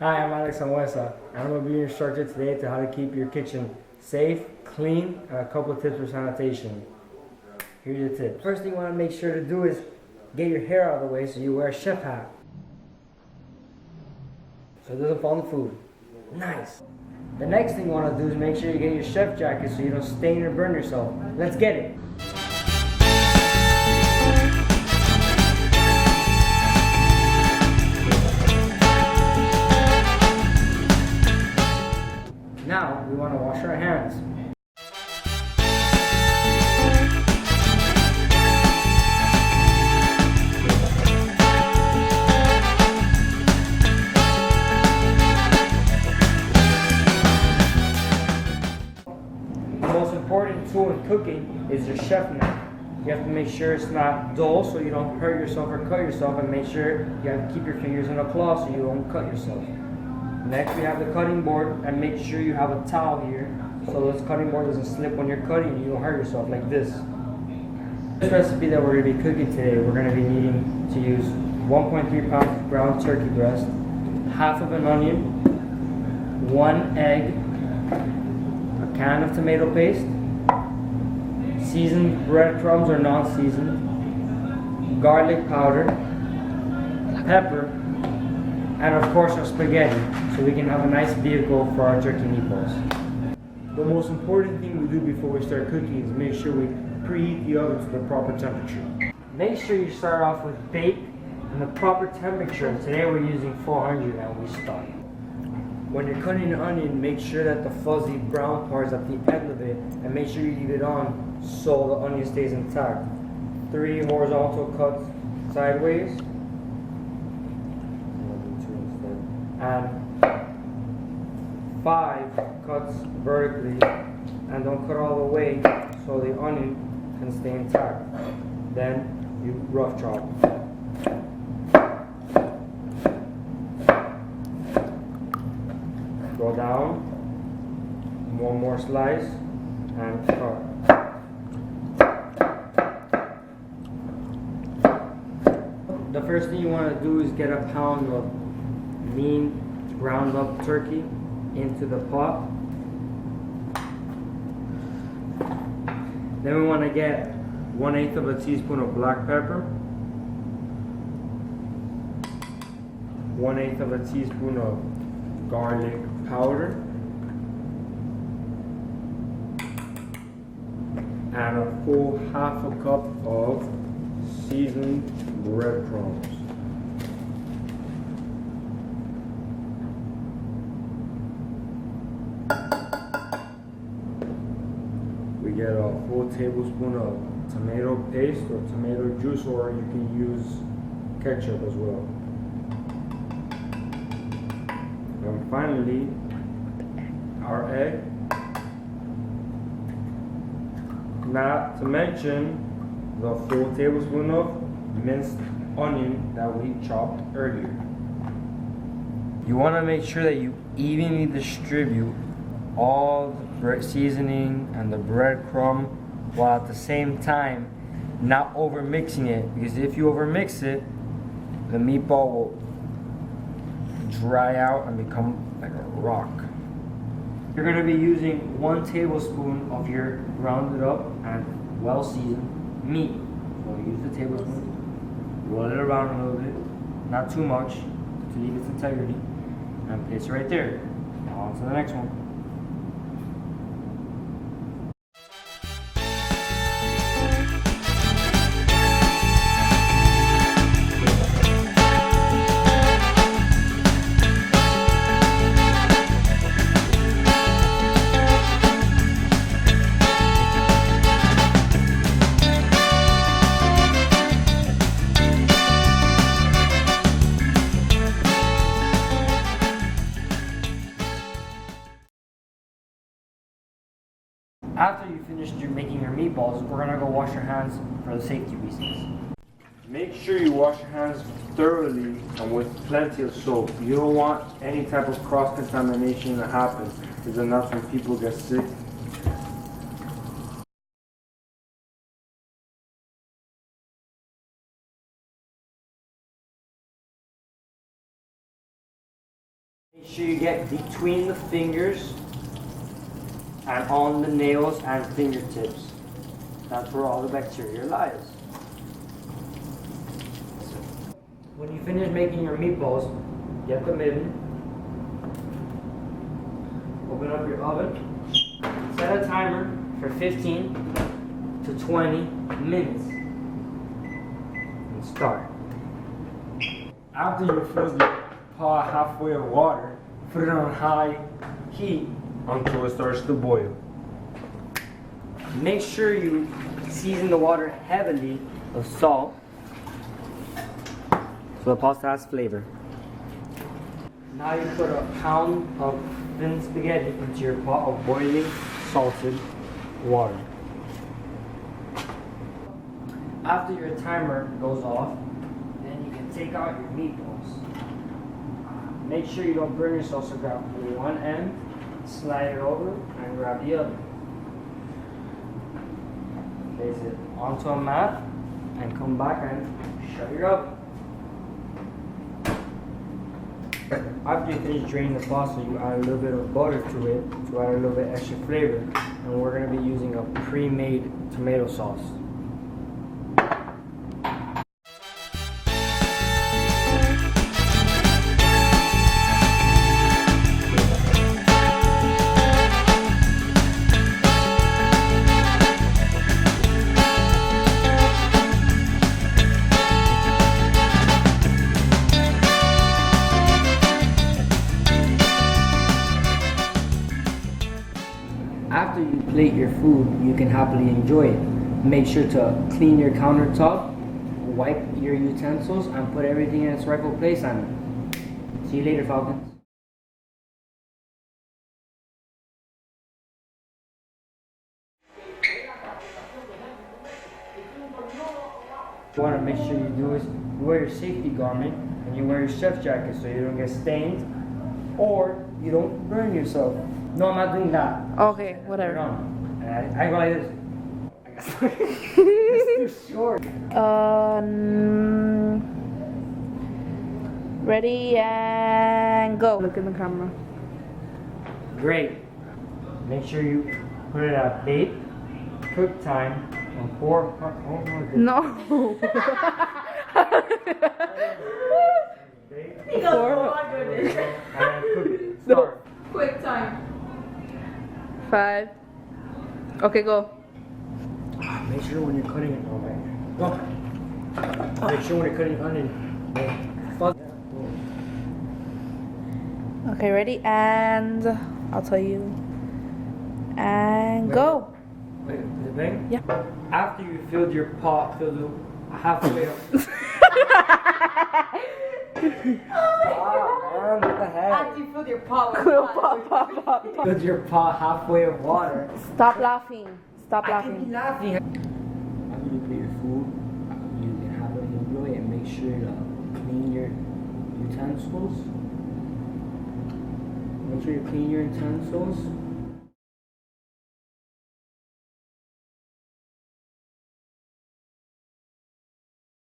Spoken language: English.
Hi, I'm Alex Anwesa. I'm going to be your instructor today to how to keep your kitchen safe, clean, and a couple of tips for sanitation. Here's your tips. First thing you want to make sure to do is get your hair out of the way so you wear a chef hat. So it doesn't fall on the food. Nice. The next thing you want to do is make sure you get your chef jacket so you don't stain or burn yourself. Let's get it. Now we want to wash our hands. The most important tool in cooking is your chef knife. You have to make sure it's not dull so you don't hurt yourself or cut yourself, and make sure you have to keep your fingers in a claw so you don't cut yourself. Next we have the cutting board, and make sure you have a towel here so this cutting board doesn't slip when you're cutting and you don't hurt yourself like this. This recipe that we're going to be cooking today, we're going to be needing to use 1.3 pounds of ground turkey breast, half of an onion, 1 egg, a can of tomato paste, seasoned breadcrumbs or non-seasoned, garlic powder, pepper, and of course our spaghetti, so we can have a nice vehicle for our turkey meatballs. The most important thing we do before we start cooking is make sure we preheat the oven to the proper temperature. Make sure you start off with bake and the proper temperature. Today we're using 400 and we start. When you're cutting an onion, make sure that the fuzzy brown part is at the end of it, and make sure you leave it on so the onion stays intact. 3 horizontal cuts sideways, and 5 cuts vertically, and don't cut all the way so the onion can stay intact. Then you rough chop. Go down, 1 more slice, and cut. The first thing you want to do is get a pound of lean ground up turkey into the pot. Then we want to get 1/8 of a teaspoon of black pepper, 1/8 of a teaspoon of garlic powder, and a full 1/2 cup of seasoned breadcrumbs. We get a full tablespoon of tomato paste or tomato juice, or you can use ketchup as well. And finally, our egg. Not to mention the full tablespoon of minced onion that we chopped earlier. You want to make sure that you evenly distribute all the seasoning and the breadcrumb, while at the same time not over mixing it, because if you over mix it, the meatball will dry out and become like a rock. You're going to be using 1 tablespoon of your grounded up and well seasoned meat. So use the tablespoon, roll it around a little bit, not too much to leave its integrity, and place it right there. Now on to the next one. After you finish making your meatballs, we're gonna go wash your hands for the safety reasons. Make sure you wash your hands thoroughly and with plenty of soap. You don't want any type of cross-contamination to happen, because then that's when people get sick. Make sure you get between the fingers and on the nails and fingertips. That's where all the bacteria lies. When you finish making your meatballs, get them in. Open up your oven. Set a timer for 15 to 20 minutes. And start. After you fill the pot halfway of water, put it on high heat until it starts to boil. Make sure you season the water heavily with salt so the pasta has flavor. Now you put a pound of thin spaghetti into your pot of boiling salted water. After your timer goes off, then you can take out your meatballs. Make sure you don't burn yourself, so grab one end, slide it over, and grab the other. Place it onto a mat, and come back and shut your oven. After you finish draining the pasta, you add a little bit of butter to it to add a little bit extra flavor, and we're going to be using a pre-made tomato sauce. After you plate your food, you can happily enjoy it. Make sure to clean your countertop, wipe your utensils, and put everything in its rightful place on it. See you later, Falcons. What you want to make sure you do is you wear your safety garment and you wear your chef jacket so you don't get stained or you don't burn yourself. No, I'm not doing that. Okay, whatever. I go like this. It's too short. Ready and go. Look in the camera. Great. Make sure you put it at bake, cook time, and 400. Oh my goodness. No. Bake, He goes, oh my goodness. and cook it. Start. Quick time. 5. Okay, go. Make sure when you're cutting it, go. Make sure when you're cutting onion, Okay, ready? And I'll tell you. And go. Wait, is it bang? Yeah. After you filled your pot, filled it halfway up. What the heck? After you fill your pot with Pop. Filled your pot halfway of water. Stop laughing. Stop I can be laughing. laughing. After you plate your food, you can happily enjoy it and make sure to clean your utensils. Make sure you clean your utensils.